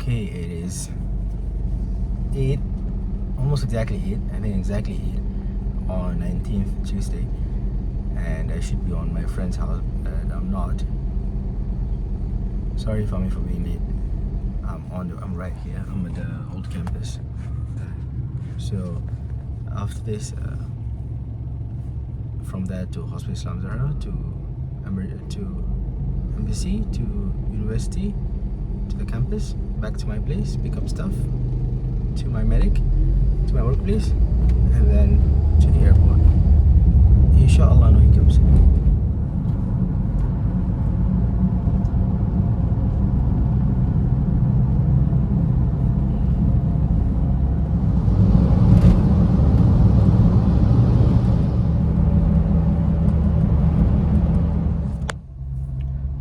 Okay, it is 8, almost exactly 8, I think exactly 8 on 19th Tuesday, and I should be on my friend's house, but I'm not. Sorry for me for being late. I'm right here. I'm at the old campus. So after this, from there to Hospital Islam Zahra to embassy to university to the campus, back to my place, pick up stuff, to my medic, to my workplace, and then to the airport. Inshallah, no hiccups.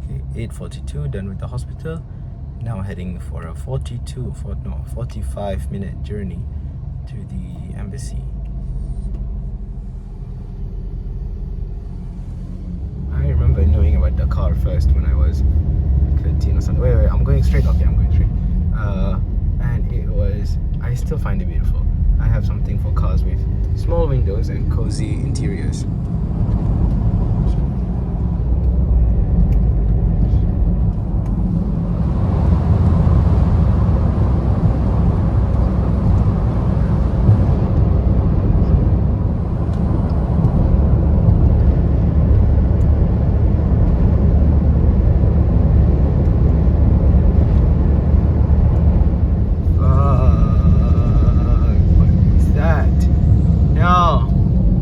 Okay, 8:42, done with the hospital. Now heading for a 45-minute journey to the embassy. I remember knowing about the car first when I was 13 or something. Wait, I'm going straight. Okay, I'm going straight. And I still find it beautiful. I have something for cars with small windows and cozy interiors.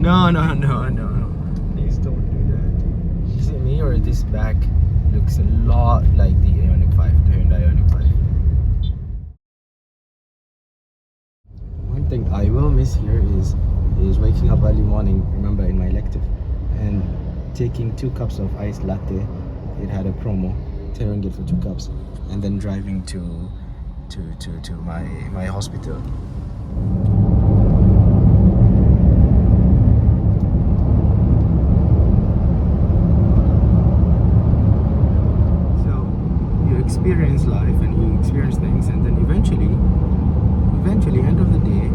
No. Please don't do that. Is it me or this back looks a lot like the Ioniq 5, the Hyundai Ioniq 5? One thing I will miss here is waking up early morning, remember in my elective, and taking 2 cups of iced latte. It had a promo, 10 ringgit for 2 cups, and then driving to my hospital. Experience life and you experience things, and then eventually end of the day,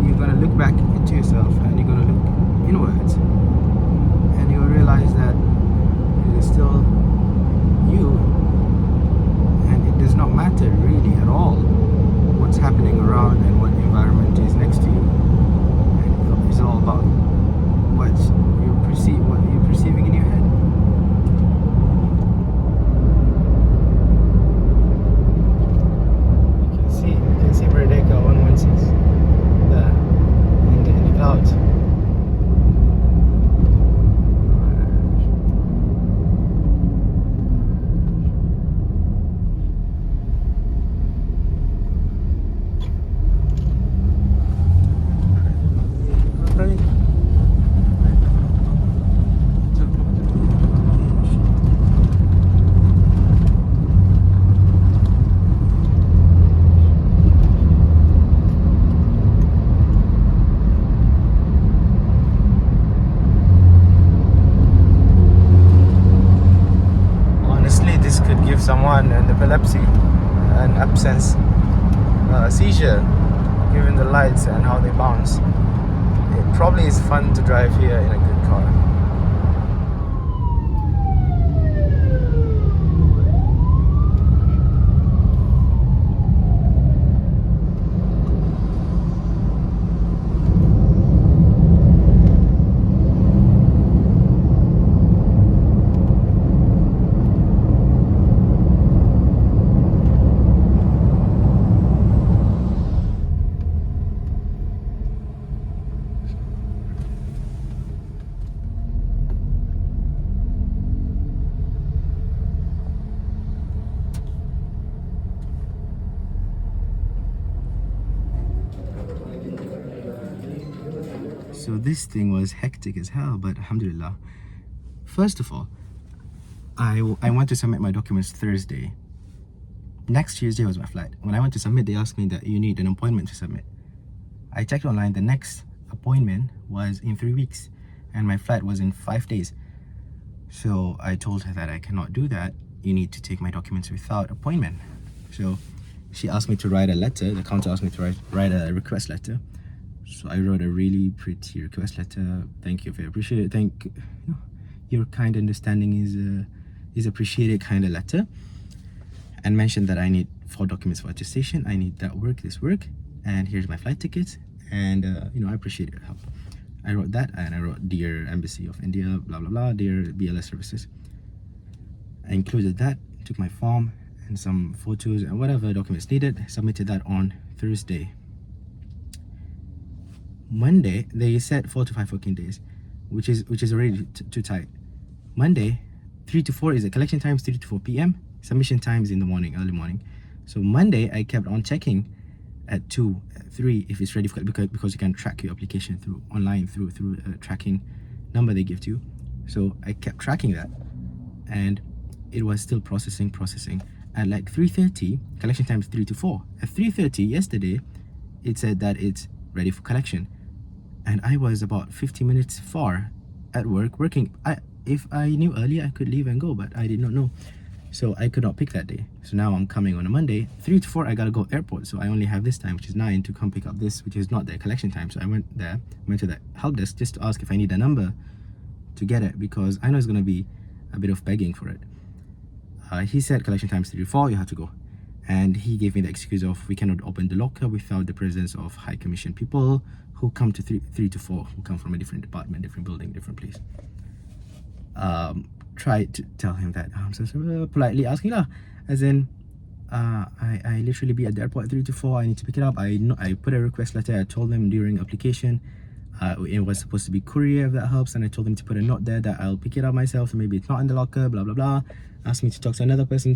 you're gonna look back into yourself and you're gonna look inwards and you'll realize that it is still you, and it does not matter really at all what's happening around and what environment is next to you. And it's all about what you're perceiving in your head. Merdeka 116 there in the clouds. Someone an epilepsy, an absence, seizure, given the lights and how they bounce. It probably is fun to drive here in a good car. So this thing was hectic as hell, but alhamdulillah. First of all, I went to submit my documents Thursday. Next Tuesday was my flight. When I went to submit, they asked me that you need an appointment to submit. I checked online, the next appointment was in 3 weeks, and my flight was in 5 days. So I told her that I cannot do that. You need to take my documents without appointment. So she asked me to write a letter. The counter asked me to write a request letter. So I wrote a really pretty request letter. Thank you, very appreciate it. Your kind understanding is appreciated kind of letter. And mentioned that I need 4 documents for attestation. I need this work, and here's my flight tickets. And I appreciate your help. I wrote that, and I wrote, Dear Embassy of India, blah blah blah, dear BLS services. I included that, took my form and some photos and whatever documents needed, submitted that on Thursday. Monday, they said 4 to 5 working days, which is already too tight. Monday, 3 to 4 is the collection times, 3 to 4 p.m. Submission times in the morning, early morning. So Monday, I kept on checking at 2, 3 if it's ready for, because you can track your application through online through a tracking number they give to you. So I kept tracking that, and it was still processing. At like 3:30, collection time is 3 to 4. At 3:30 yesterday, it said that it's ready for collection, and I was about 50 minutes far at working. If I knew earlier, I could leave and go, but I did not know. So I could not pick that day. So now I'm coming on a Monday, 3 to 4, I gotta go airport. So I only have this time, which is 9, to come pick up this, which is not their collection time. So I went to the help desk just to ask if I need a number to get it, because I know it's gonna be a bit of begging for it. He said collection time is 3 to 4, you have to go. And he gave me the excuse of, we cannot open the locker without the presence of high commission people who come to 3 to 4, who come from a different department, different building, different place. Tried to tell him that I'm so politely asking as in I literally be at the airport at 3 to 4. I need to pick it up. I put a request letter. I told them during application it was supposed to be courier, if that helps, and I told them to put a note there that I'll pick it up myself, so maybe it's not in the locker, blah blah blah. Asked me to talk to another person,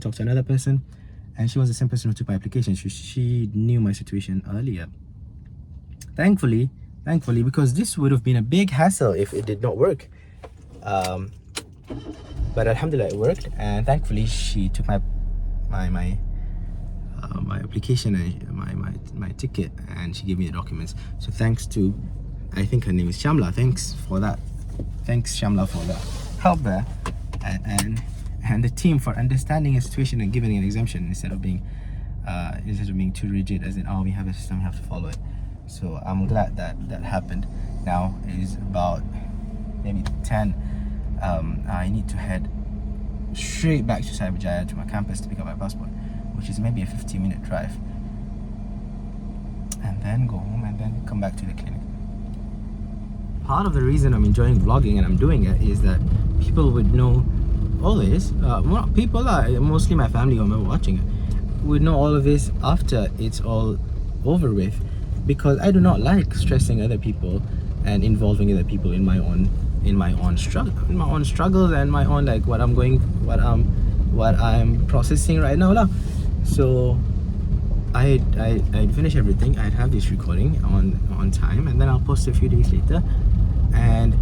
and she was the same person who took my application. She knew my situation earlier. Thankfully, because this would have been a big hassle if it did not work. But alhamdulillah, it worked, and thankfully she took my application and my ticket, and she gave me the documents. So thanks to, I think her name is Shamla. Thanks Shamla for the help there, and the team for understanding the situation and giving an exemption instead of being too rigid, as in, we have a system, we have to follow it. So I'm glad that happened. Now it is about maybe 10. I need to head straight back to Cyberjaya to my campus to pick up my passport, which is maybe a 15-minute drive, and then go home and then come back to the clinic. Part of the reason I'm enjoying vlogging and I'm doing it is that people would know all this. Mostly my family who are watching it would know all of this after it's all over with, because I do not like stressing other people and involving other people in my own struggles and my own, like, what I'm processing right now. So I finish everything. I'd have this recording on time, and then I'll post a few days later, and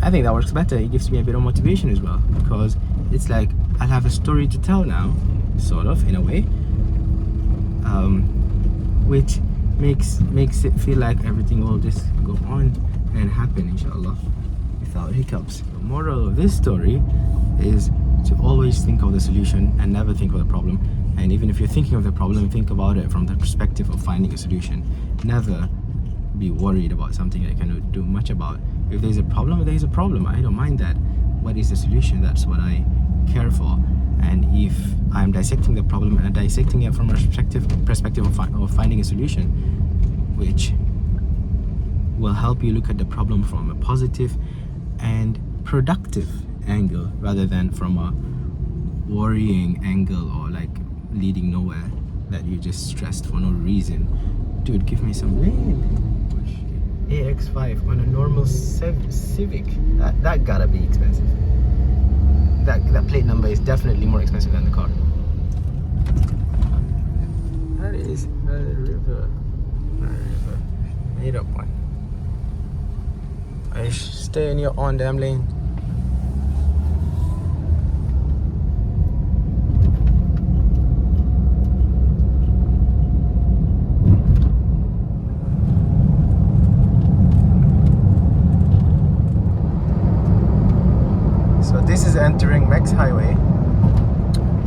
I think that works better. It gives me a bit of motivation as well, because it's like I'll have a story to tell now, sort of, in a way, which makes it feel like everything will just go on and happen, inshallah, without hiccups. The moral of this story is to always think of the solution and never think of the problem. And even if you're thinking of the problem, think about it from the perspective of finding a solution. Never be worried about something that you cannot do much about. If there's a problem, there's a problem. I don't mind that. What is the solution? That's what I care for. And if I'm dissecting the problem and dissecting it from a perspective of finding a solution, which will help you look at the problem from a positive and productive angle rather than from a worrying angle or like leading nowhere, that you just stressed for no reason. Dude, give me some lane. AX5 on a normal Civic. That gotta be expensive. That plate number is definitely more expensive than the car. That is a river. Made up one. I stay in your own damn lane. So this is entering Mex Highway.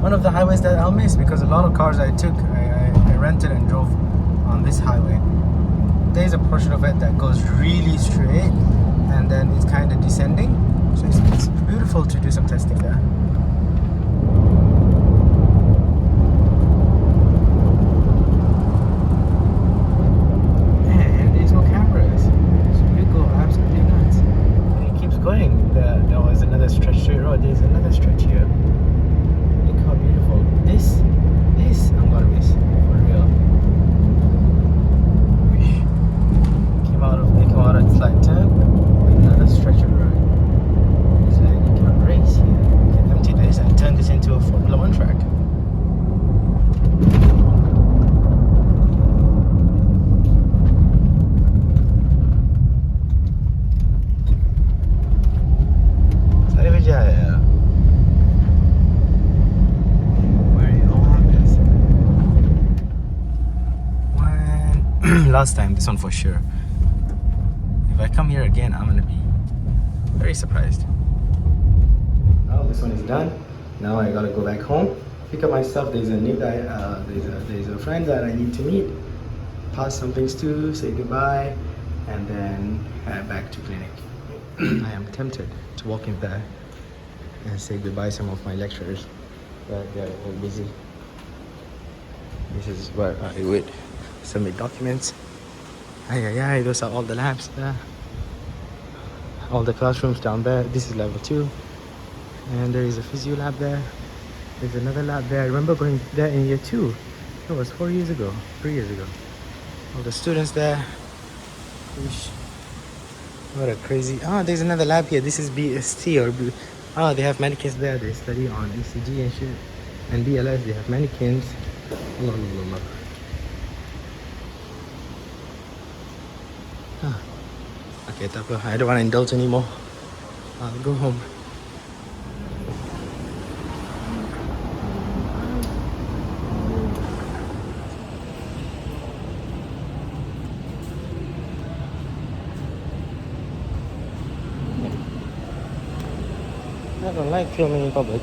One of the highways that I'll miss, because a lot of cars I took, I rented and drove on this highway, there's a portion of it that goes really straight and then it's kind of descending. So it's beautiful to do some testing there. And there's no cameras, so you go absolutely nuts. And it keeps going. There was another stretch straight road. There's another stretch here. Look how beautiful. This I'm gonna miss for real. They came out of this like turn, another stretch of road. It's like you can race here. You can empty this and turn this into a Formula One track. Last time, this one for sure. If I come here again, I'm gonna be very surprised. Well, this one is done. Now I gotta go back home, pick up my stuff. There's a new guy, there's a friend that I need to meet, pass some things to, say goodbye, and then head back to clinic. I am tempted to walk in there and say goodbye to some of my lecturers, but they're all busy. This is where I would submit documents. Those are all the labs there. All the classrooms down there. This is level 2. And there is a physio lab there. There's another lab there. I remember going there in year 2. That was 3 years ago. All the students there. What a crazy... there's another lab here. This is BST or... they have mannequins there. They study on ECG and shit. And BLS, they have mannequins. Okay, I don't want to indulge anymore. I'll go home. I don't like filming in public.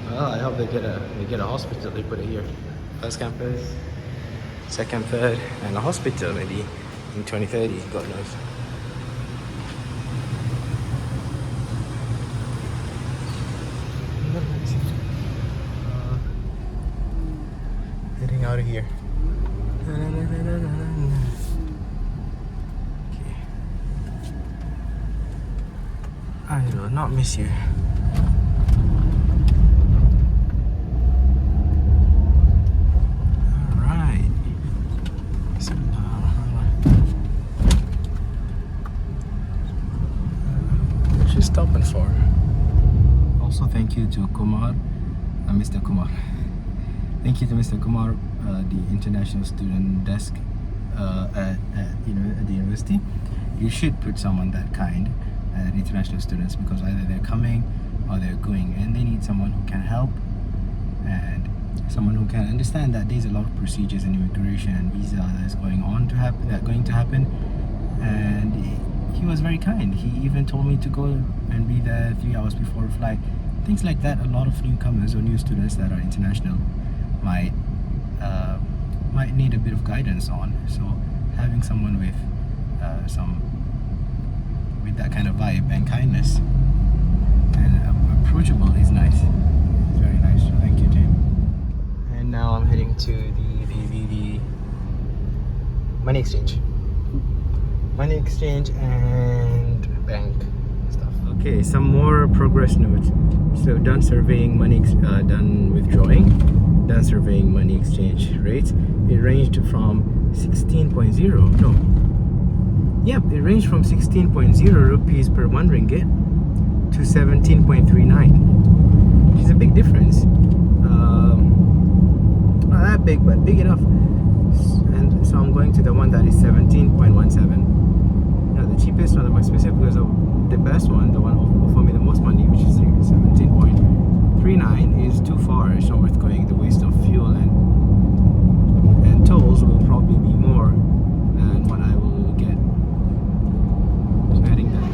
Well, I hope they get a hospital. They put it here. First campus, second, third, and a hospital maybe in 2030. God knows. Getting out of here. Okay. I will not miss you. Alright. What you stopping for? Also, thank you to Kumar, Mr. Kumar. Thank you to Mr. Kumar, the international student desk at the university. You should put someone that kind at international students, because either they're coming or they're going and they need someone who can help someone who can understand that there's a lot of procedures in immigration and visa that's going to happen, and he was very kind. He even told me to go and be there 3 hours before the flight. Things like that, a lot of newcomers or new students that are international might need a bit of guidance on. So having someone with that kind of vibe and kindness and approachable is nice. It's very nice. So thank you, Jim. And now I'm heading to the money exchange and bank stuff. Okay, some more progress notes. So done surveying done withdrawing, done surveying money exchange rates. It ranged from 16.0 no yep it ranged from 16.0 rupees per 1 ringgit to 17.39, which is a big difference. Not that big, but big enough. And so I'm going to the one that is 17.17. Now the cheapest one, the most expensive, because the best one, the one offer me the most money, which is 17.39, is too far. It's not worth going. The waste of fuel and tolls will probably be more than what I will get. So heading there.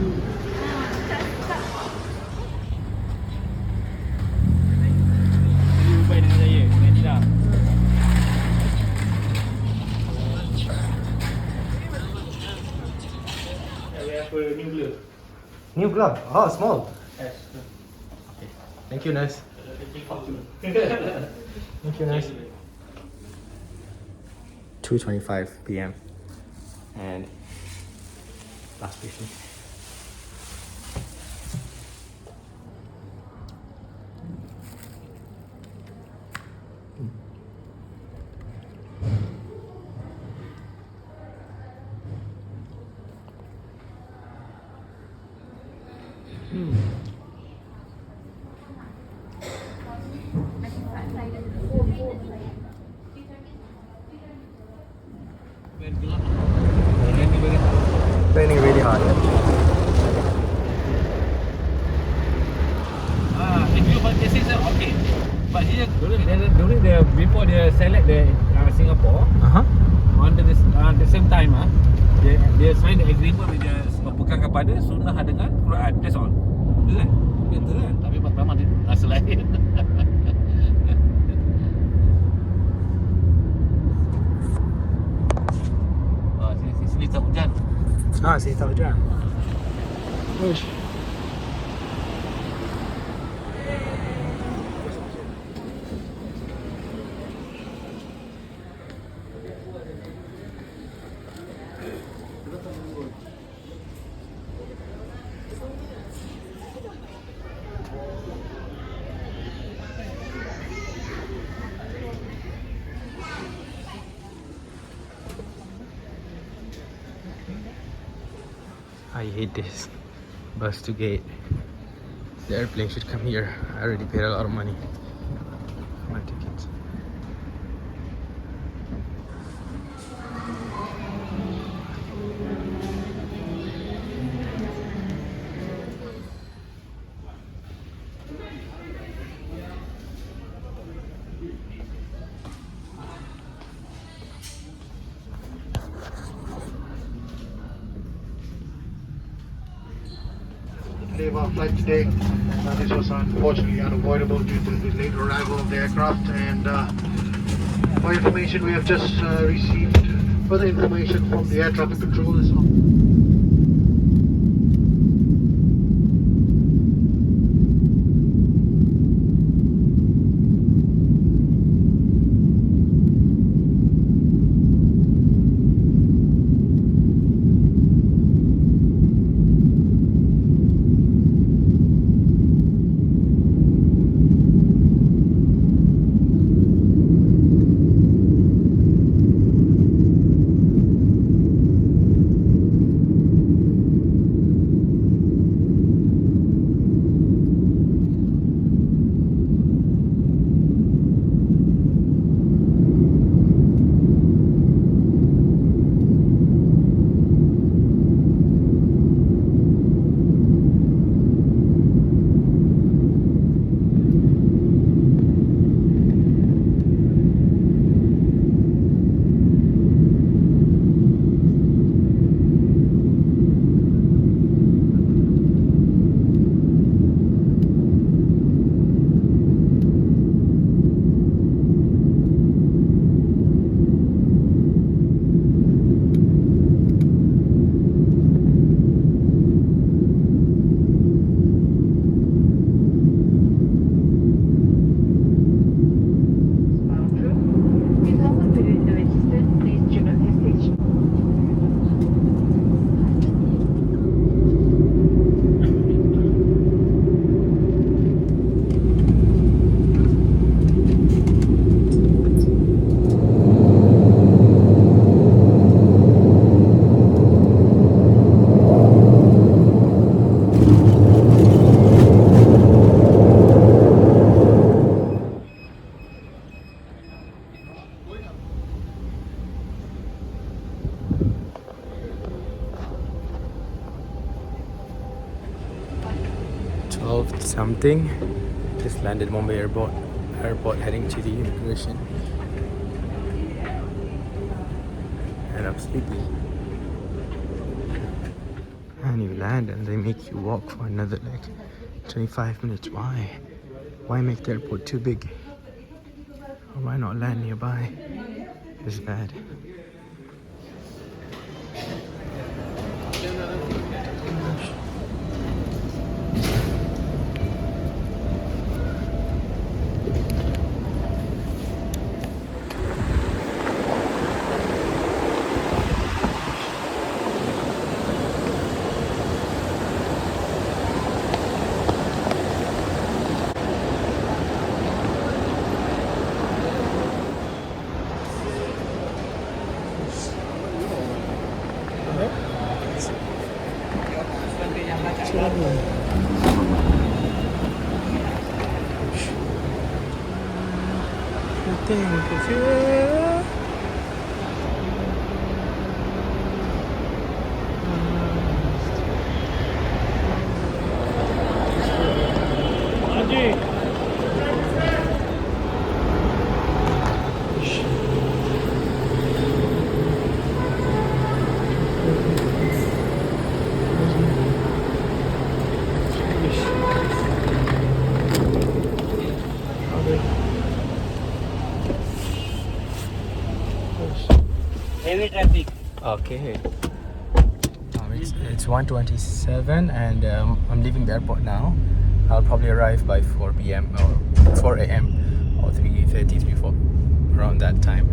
New glove. Oh, small. Yes. Okay. Thank you, nurse. Thank you, nurse. 2:25 p.m. and last station. Raining really hard. If you purchase it, okay. But here during the before they select the Singapore, on the same time, they sign the agreement with the berpegang kepada sunnah dengan Quran. That's all. Betul kan? Betul kan? Tapi memang rasa lain. Sini tak hujan. Sini tak hujan. Uish. I hate this bus to gate. The airplane should come here. I already paid a lot of money for my tickets. Leave our flight today. This was unfortunately unavoidable due to the late arrival of the aircraft, and for information we have just received further information from the air traffic controllers. something. Just landed Mumbai airport heading to the immigration. And I'm sleepy. And you land and they make you walk for another like 25 minutes. Why? Why make the airport too big? Or why not land nearby? It's bad. Heavy traffic. Okay. It's 1:27 and I'm leaving the airport now. I'll probably arrive by 4 p.m. or 4 a.m. or 3:30, 4 around that time.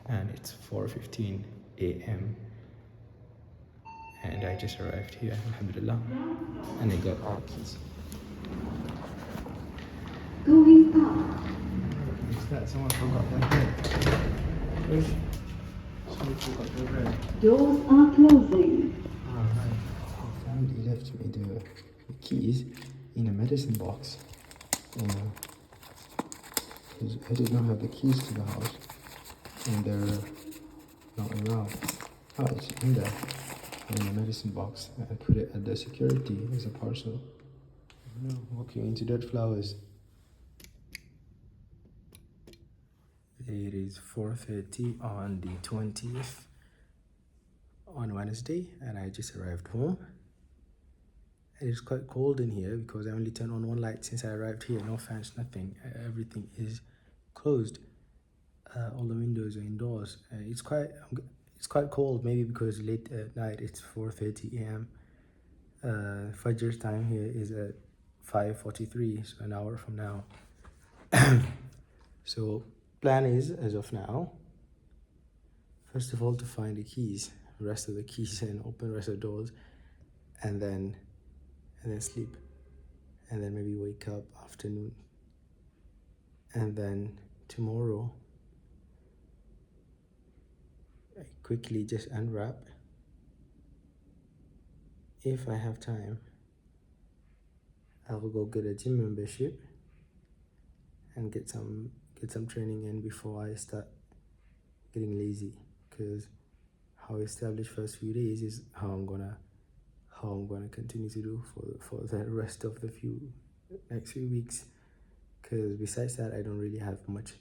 And it's 4:15 a.m. and I just arrived here, alhamdulillah, and I got all keys. Going up. What's that? Someone forgot their head. Someone forgot their head. Doors are closing. Alright. My family left me the keys in a medicine box. Because I did not have the keys to the house. And they're not around. Oh, it's in there, in the medicine box. I put it at the security as a parcel. No, walking into dead flowers. It is 4:30 on the 20th on Wednesday, and I just arrived home. And it's quite cold in here because I only turned on one light since I arrived here. No fans, nothing. Everything is closed. All the windows are indoors. It's quite cold, maybe because late at night. It's 4:30 a.m. Fajr time here is at 5:43, so an hour from now. So plan is, as of now, first of all to find the keys, rest of the keys, and open rest of the doors, and then sleep, and then maybe wake up afternoon, and then tomorrow I quickly just unwrap. If I have time, I will go get a gym membership and get some training in before I start getting lazy, because how I establish first few days is how how I'm going to continue to do for the rest of the next few weeks. Because besides that, I don't really have much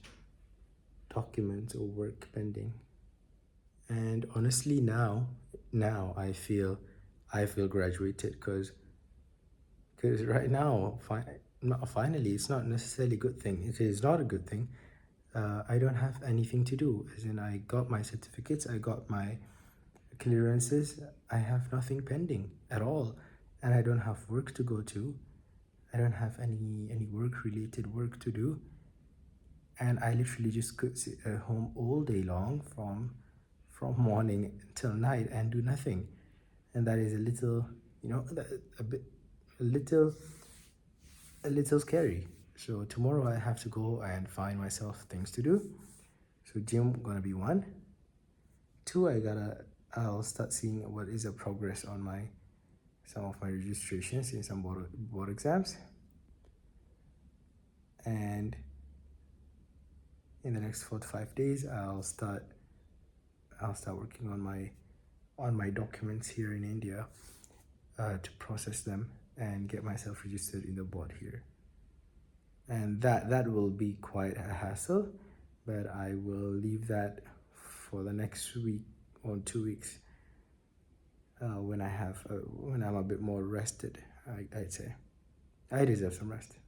documents or work pending. And honestly, now I feel graduated, because right now, finally, it's not necessarily a good thing. It is not a good thing. I don't have anything to do. As in, I got my certificates, I got my clearances. I have nothing pending at all, and I don't have work to go to. I don't have any work related work to do, and I literally just could sit at home all day long from morning until night and do nothing. And that is a little, a little scary. So tomorrow I have to go and find myself things to do. So gym gonna be 1. 2, I'll start seeing what is the progress on some of my registrations in some board exams. And in the next 4 to 5 days, I'll start working on my documents here in India, to process them and get myself registered in the board here. And that will be quite a hassle, but I will leave that for the next week or 2 weeks, when I'm a bit more rested. I'd say I deserve some rest.